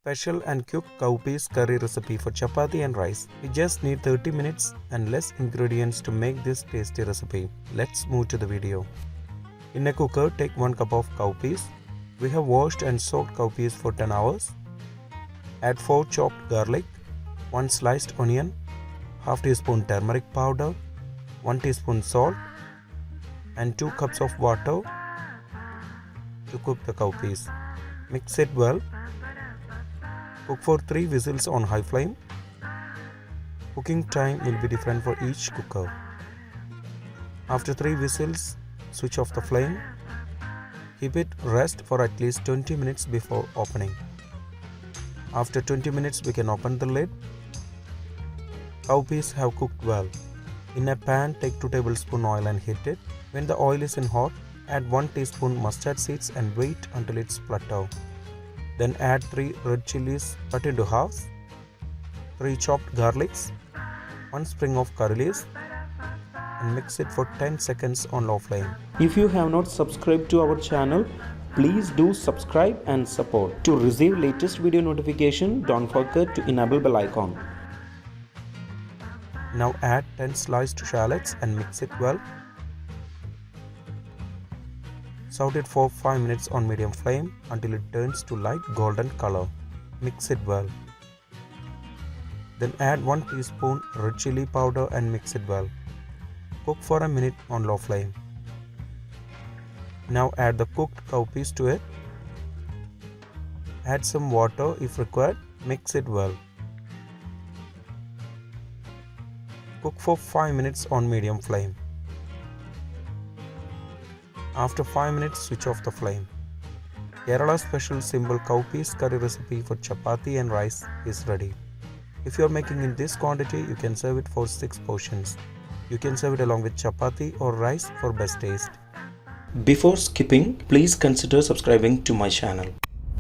special and quick cowpeas curry recipe for chapati and rice. We just need 30 minutes and less ingredients to make this tasty recipe. Let's move to the video. In a cooker, take 1 cup of cowpeas. We have washed and soaked cowpeas for 10 hours. Add 4 chopped garlic, 1 sliced onion, half teaspoon turmeric powder, 1 teaspoon salt, and 2 cups of water to cook the cowpeas. Mix it well. Cook for 3 whistles on high flame. Cooking time will be different for each cooker. After 3 whistles, switch off the flame. Keep it rest for at least 20 minutes before opening. After 20 minutes, we can open the lid. Cowpeas have cooked well. In a pan, take 2 tablespoons oil and heat it. When the oil is in hot, add 1 teaspoon mustard seeds and wait until it splutters. Then add 3 red chilies cut into halves, 3 chopped garlics, 1 sprig of curry leaves, and mix it for 10 seconds on low flame. If you have not subscribed to our channel, please do subscribe and support. To receive latest video notification, don't forget to enable bell icon. Now add 10 sliced shallots and mix it well. Saute it for 5 minutes on medium flame until it turns to light golden color. Mix it well. Then add 1 teaspoon red chili powder and mix it well. Cook for a minute on low flame. Now add the cooked cowpeas to it. Add some water if required. Mix it well. Cook for 5 minutes on medium flame. After 5 minutes, switch off the flame. Kerala special simple cowpeas curry recipe for chapati and rice is ready. If you are making in this quantity, you can serve it for 6 portions. You can serve it along with chapati or rice for best taste. Before skipping, please consider subscribing to my channel.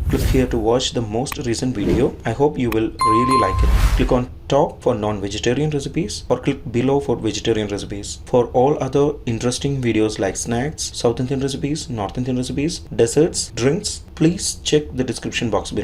Click here to watch the most recent video. I hope you will really like it. Click on top for non-vegetarian recipes or click below for vegetarian recipes. For all other interesting videos like snacks, South Indian recipes, North Indian recipes, desserts, drinks, please check the description box below.